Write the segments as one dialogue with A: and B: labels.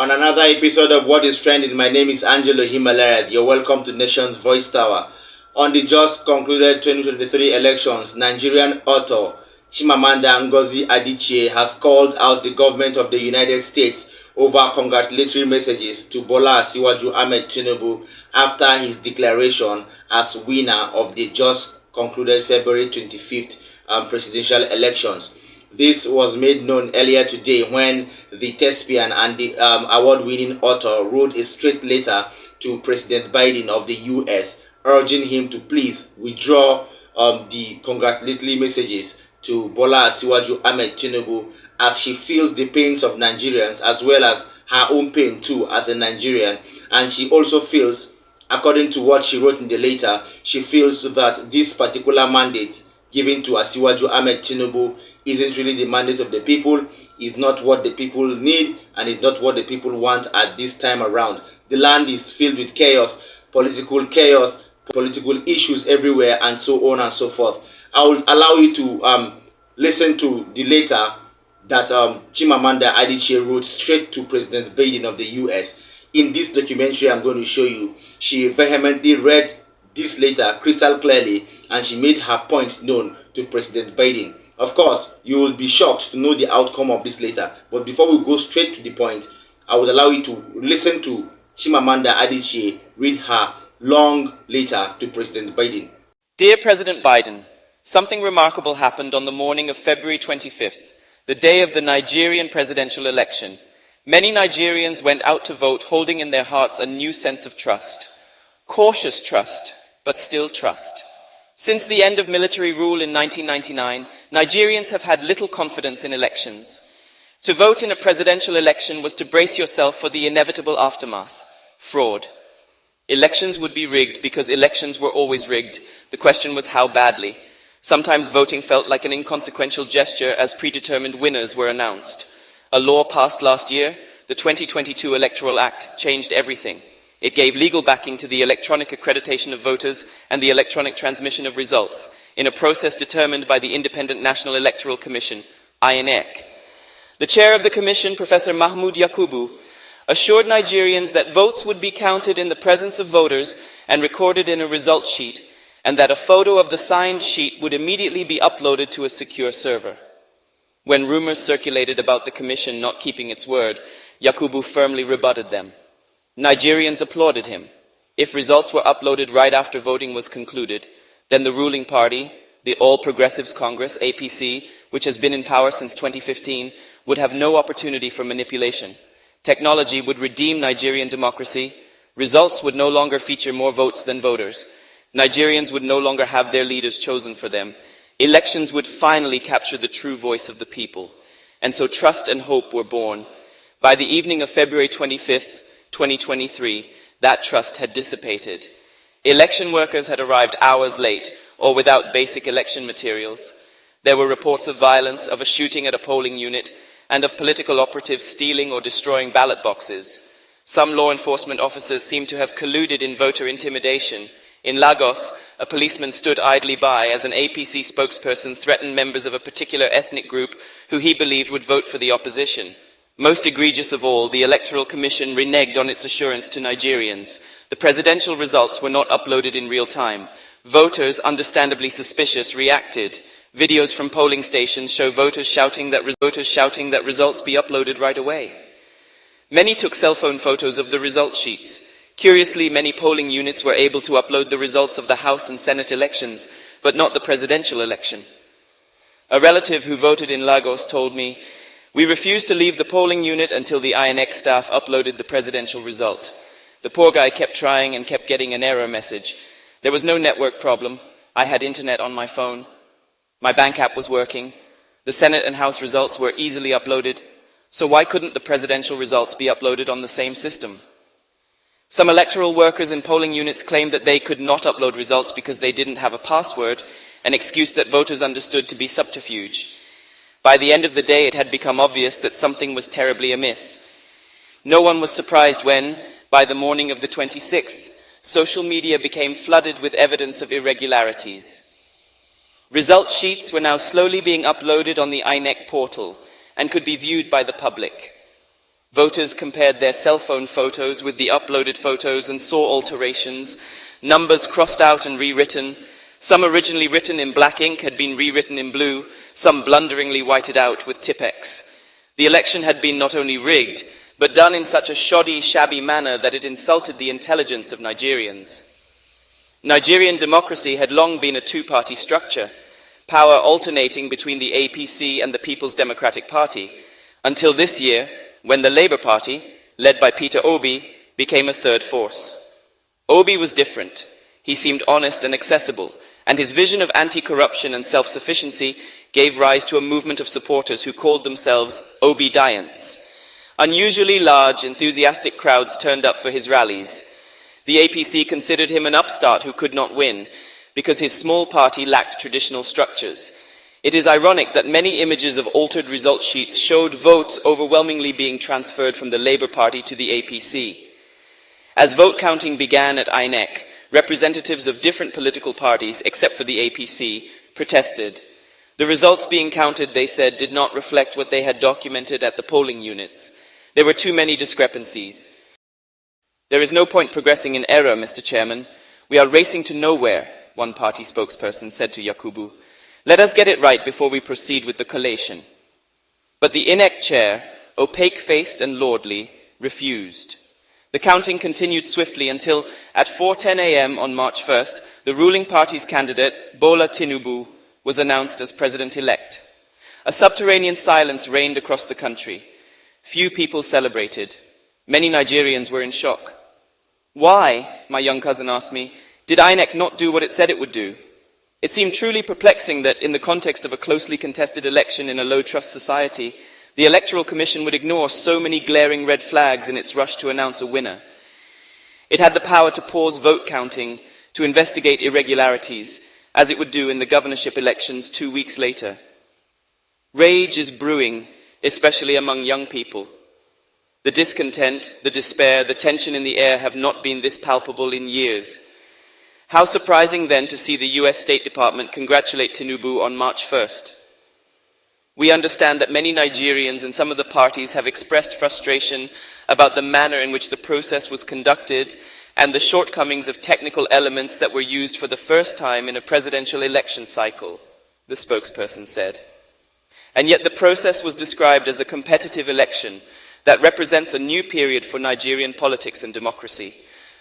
A: On another episode of What is Trending, my name is Angelo Himalaya. You're welcome to Nation's Voice Tower. On the just concluded 2023 elections, Nigerian author Chimamanda Ngozi Adichie has called out the government of the United States over congratulatory messages to Bola Asiwaju Ahmed Tinibu after his declaration as winner of the just concluded February 25th presidential elections. This was made known earlier today when the thespian and the award-winning author wrote a straight letter to President Biden of the U.S. urging him to please withdraw the congratulatory messages to Bola Asiwaju Ahmed Tinibu, as she feels the pains of Nigerians as well as her own pain too as a Nigerian. And she also feels, according to what she wrote in the letter, she feels that this particular mandate given to Asiwaju Ahmed Tinibu isn't really the mandate of the people, is not what the people need, and is not what the people want at this time around. The land is filled with chaos, political issues everywhere, and so on and so forth. I will allow you to listen to the letter that Chimamanda Adichie wrote straight to President Biden of the US. In this documentary I'm going to show you, she vehemently read this letter crystal clearly, and she made her points known to President Biden. Of course, you will be shocked to know the outcome of this letter. But before we go straight to the point, I would allow you to listen to Chimamanda Adichie read her long letter to President Biden.
B: Dear President Biden, something remarkable happened on the morning of February 25th, the day of the Nigerian presidential election. Many Nigerians went out to vote holding in their hearts a new sense of trust. Cautious trust, but still trust. Since the end of military rule in 1999, Nigerians have had little confidence in elections. To vote in a presidential election was to brace yourself for the inevitable aftermath: fraud. Elections would be rigged because elections were always rigged. The question was how badly. Sometimes voting felt like an inconsequential gesture as predetermined winners were announced. A law passed last year, the 2022 Electoral Act, changed everything. It gave legal backing to the electronic accreditation of voters and the electronic transmission of results in a process determined by the Independent National Electoral Commission, INEC. The chair of the commission, Professor Mahmoud Yakubu, assured Nigerians that votes would be counted in the presence of voters and recorded in a result sheet, and that a photo of the signed sheet would immediately be uploaded to a secure server. When rumors circulated about the commission not keeping its word, Yakubu firmly rebutted them. Nigerians applauded him. If results were uploaded right after voting was concluded, then the ruling party, the All Progressives Congress, APC, which has been in power since 2015, would have no opportunity for manipulation. Technology would redeem Nigerian democracy. Results would no longer feature more votes than voters. Nigerians would no longer have their leaders chosen for them. Elections would finally capture the true voice of the people. And so trust and hope were born. By the evening of February 25th, 2023, that trust had dissipated. Election workers had arrived hours late or without basic election materials. There were reports of violence, of a shooting at a polling unit, and of political operatives stealing or destroying ballot boxes. Some law enforcement officers seemed to have colluded in voter intimidation. In Lagos, a policeman stood idly by as an APC spokesperson threatened members of a particular ethnic group who he believed would vote for the opposition. Most egregious of all, the Electoral Commission reneged on its assurance to Nigerians. The presidential results were not uploaded in real time. Voters, understandably suspicious, reacted. Videos from polling stations show voters shouting that results be uploaded right away. Many took cell phone photos of the result sheets. Curiously, many polling units were able to upload the results of the House and Senate elections, but not the presidential election. A relative who voted in Lagos told me, "We refused to leave the polling unit until the INEC staff uploaded the presidential result. The poor guy kept trying and kept getting an error message. There was no network problem. I had internet on my phone. My bank app was working. The Senate and House results were easily uploaded. So why couldn't the presidential results be uploaded on the same system?" Some electoral workers in polling units claimed that they could not upload results because they didn't have a password, an excuse that voters understood to be subterfuge. By the end of the day, it had become obvious that something was terribly amiss. No one was surprised when, by the morning of the 26th, social media became flooded with evidence of irregularities. Result sheets were now slowly being uploaded on the INEC portal and could be viewed by the public. Voters compared their cell phone photos with the uploaded photos and saw alterations, numbers crossed out and rewritten. Some originally written in black ink had been rewritten in blue, some blunderingly whited out with Tipp-Ex. The election had been not only rigged, but done in such a shoddy, shabby manner that it insulted the intelligence of Nigerians. Nigerian democracy had long been a two-party structure, power alternating between the APC and the People's Democratic Party, until this year, when the Labour Party, led by Peter Obi, became a third force. Obi was different. He seemed honest and accessible, and his vision of anti-corruption and self-sufficiency gave rise to a movement of supporters who called themselves Obidients. Unusually large, enthusiastic crowds turned up for his rallies. The APC considered him an upstart who could not win, because his small party lacked traditional structures. It is ironic that many images of altered result sheets showed votes overwhelmingly being transferred from the Labour Party to the APC. As vote counting began at INEC, representatives of different political parties, except for the APC, protested. The results being counted, they said, did not reflect what they had documented at the polling units. There were too many discrepancies. There is no point progressing in error, Mr. Chairman. We are racing to nowhere, one party spokesperson said to Yakubu. Let us get it right before we proceed with the collation. But the INEC chair, opaque-faced and lordly, refused. The counting continued swiftly until, at 4:10 a.m. on March 1st, the ruling party's candidate, Bola Tinubu, was announced as president-elect. A subterranean silence reigned across the country. Few people celebrated. Many Nigerians were in shock. Why, my young cousin asked me, did INEC not do what it said it would do? It seemed truly perplexing that, in the context of a closely contested election in a low-trust society, the Electoral Commission would ignore so many glaring red flags in its rush to announce a winner. It had the power to pause vote counting, to investigate irregularities, as it would do in the governorship elections 2 weeks later. Rage is brewing, especially among young people. The discontent, the despair, the tension in the air have not been this palpable in years. How surprising then to see the US State Department congratulate Tinubu on March 1st. We understand that many Nigerians and some of the parties have expressed frustration about the manner in which the process was conducted and the shortcomings of technical elements that were used for the first time in a presidential election cycle, the spokesperson said. And yet the process was described as a competitive election that represents a new period for Nigerian politics and democracy.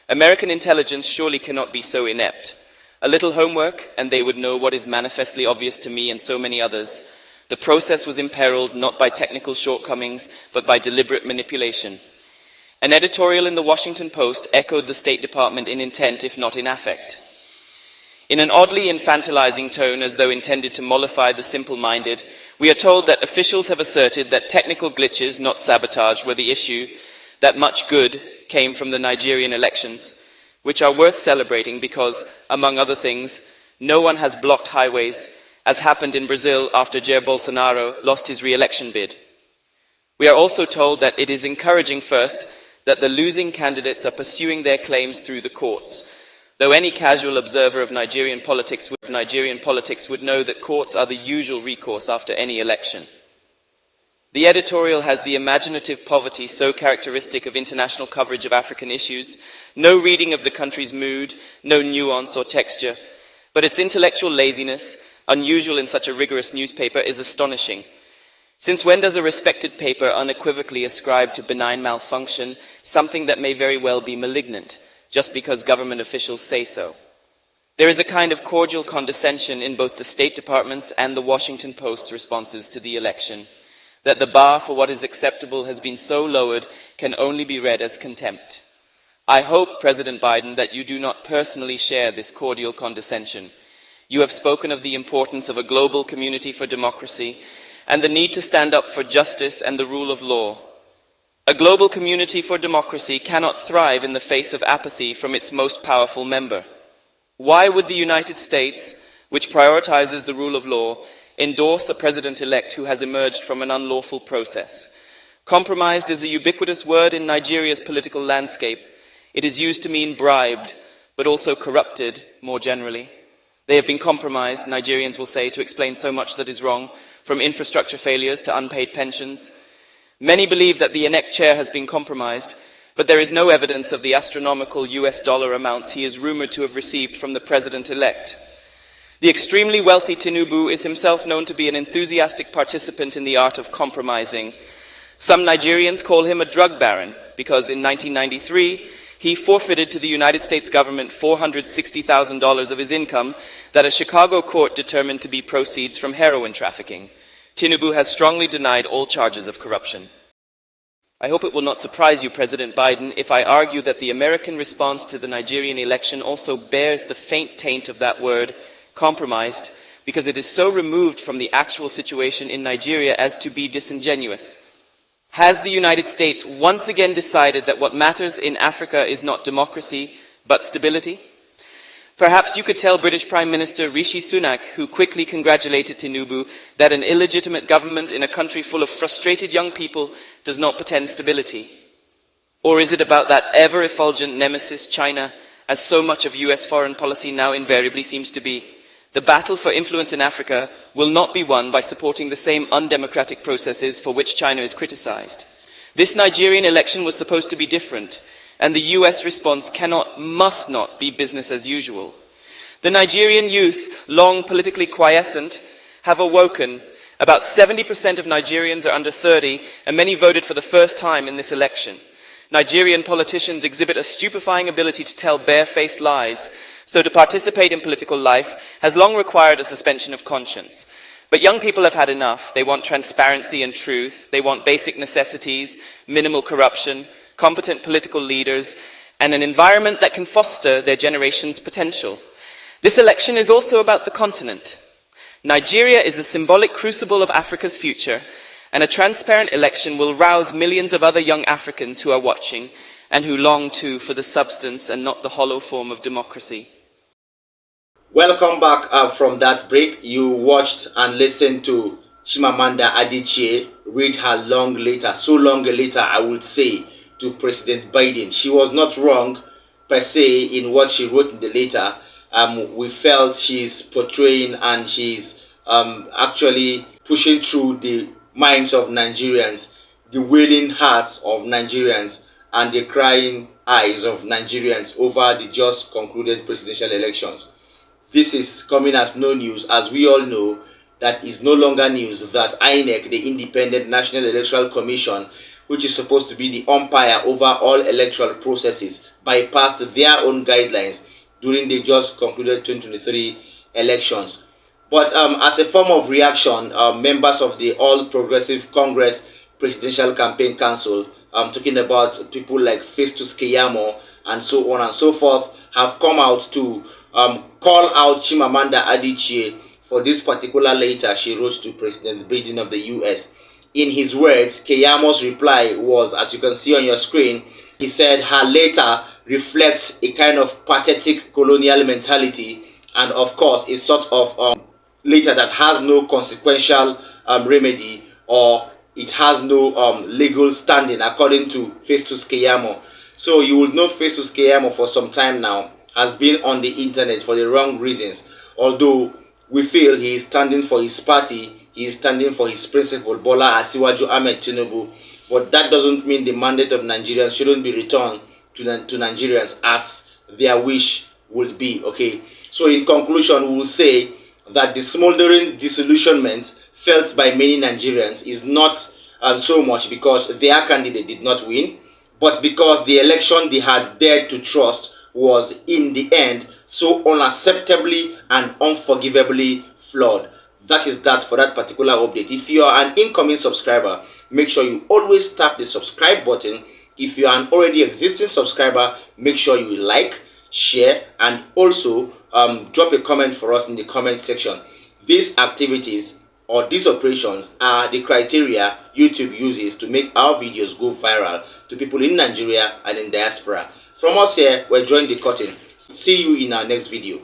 B: American intelligence surely cannot be so inept. A little homework, and they would know what is manifestly obvious to me and so many others. The process was imperiled not by technical shortcomings, but by deliberate manipulation. An editorial in the Washington Post echoed the State Department in intent, if not in affect. In an oddly infantilizing tone, as though intended to mollify the simple-minded, we are told that officials have asserted that technical glitches, not sabotage, were the issue, that much good came from the Nigerian elections, which are worth celebrating because, among other things, no one has blocked highways, as happened in Brazil after Jair Bolsonaro lost his re-election bid. We are also told that it is encouraging, first, that the losing candidates are pursuing their claims through the courts, though any casual observer of Nigerian politics would know that courts are the usual recourse after any election. The editorial has the imaginative poverty so characteristic of international coverage of African issues, no reading of the country's mood, no nuance or texture, but its intellectual laziness, unusual in such a rigorous newspaper, is astonishing. Since when does a respected paper unequivocally ascribe to benign malfunction something that may very well be malignant, just because government officials say so? There is a kind of cordial condescension in both the State Department's and the Washington Post's responses to the election. That the bar for what is acceptable has been so lowered can only be read as contempt. I hope, President Biden, that you do not personally share this cordial condescension. You have spoken of the importance of a global community for democracy and the need to stand up for justice and the rule of law. A global community for democracy cannot thrive in the face of apathy from its most powerful member. Why would the United States, which prioritizes the rule of law, endorse a president-elect who has emerged from an unlawful process? Compromised is a ubiquitous word in Nigeria's political landscape. It is used to mean bribed, but also corrupted more generally. They have been compromised, Nigerians will say, to explain so much that is wrong, from infrastructure failures to unpaid pensions. Many believe that the INEC chair has been compromised, but there is no evidence of the astronomical US dollar amounts he is rumored to have received from the president-elect. The extremely wealthy Tinibu is himself known to be an enthusiastic participant in the art of compromising. Some Nigerians call him a drug baron because in 1993, he forfeited to the United States government $460,000 of his income that a Chicago court determined to be proceeds from heroin trafficking. Tinibu has strongly denied all charges of corruption. I hope it will not surprise you, President Biden, if I argue that the American response to the Nigerian election also bears the faint taint of that word, compromised, because it is so removed from the actual situation in Nigeria as to be disingenuous. Has the United States once again decided that what matters in Africa is not democracy, but stability? Perhaps you could tell British Prime Minister Rishi Sunak, who quickly congratulated Tinibu, that an illegitimate government in a country full of frustrated young people does not portend stability. Or is it about that ever-effulgent nemesis, China, as so much of US foreign policy now invariably seems to be? The battle for influence in Africa will not be won by supporting the same undemocratic processes for which China is criticized. This Nigerian election was supposed to be different, and the US response must not be business as usual. The Nigerian youth, long politically quiescent, have awoken. About 70% of Nigerians are under 30, and many voted for the first time in this election. Nigerian politicians exhibit a stupefying ability to tell barefaced lies, so to participate in political life has long required a suspension of conscience. But young people have had enough. They want transparency and truth. They want basic necessities, minimal corruption, competent political leaders, and an environment that can foster their generation's potential. This election is also about the continent. Nigeria is a symbolic crucible of Africa's future, and a transparent election will rouse millions of other young Africans who are watching and who long too for the substance and not the hollow form of democracy.
A: Welcome back from that break. You watched and listened to Chimamanda Adichie read her long letter, so long a letter I would say, to President Biden. She was not wrong per se in what she wrote in the letter. We felt she's portraying and she's actually pushing through the minds of Nigerians, the wailing hearts of Nigerians, and the crying eyes of Nigerians over the just concluded presidential elections. This is coming as no news, as we all know that is no longer news that INEC, the Independent National Electoral Commission, which is supposed to be the umpire over all electoral processes, bypassed their own guidelines during the just concluded 2023 elections. But as a form of reaction, members of the All Progressive Congress Presidential Campaign Council, talking about people like Festus Keyamo and so on and so forth, have come out to call out Chimamanda Adichie for this particular letter she wrote to President Biden of the US. In his words, Keyamo's reply was, as you can see on your screen, he said her letter reflects a kind of pathetic colonial mentality and of course a sort of letter that has no consequential remedy, or it has no legal standing according to Festus Keyamo. So you will know Festus Keyamo for some time now has been on the internet for the wrong reasons. Although we feel he is standing for his party, he is standing for his principle, Bola Asiwaju Ahmed Tinubu. But that doesn't mean the mandate of Nigerians shouldn't be returned to Nigerians as their wish would be. Okay. So in conclusion, we will say that the smoldering disillusionment felt by many Nigerians is not so much because their candidate did not win, but because the election they had dared to trust was in the end so unacceptably and unforgivably flawed. That is that for that particular update. If you are an incoming subscriber, make sure you always tap the subscribe button. If you are an already existing subscriber, make sure you like, share, and also drop a comment for us in the comment section. These activities or these operations are the criteria YouTube uses to make our videos go viral to people in Nigeria and in diaspora. From us here, we're drawing the curtain. See you in our next video.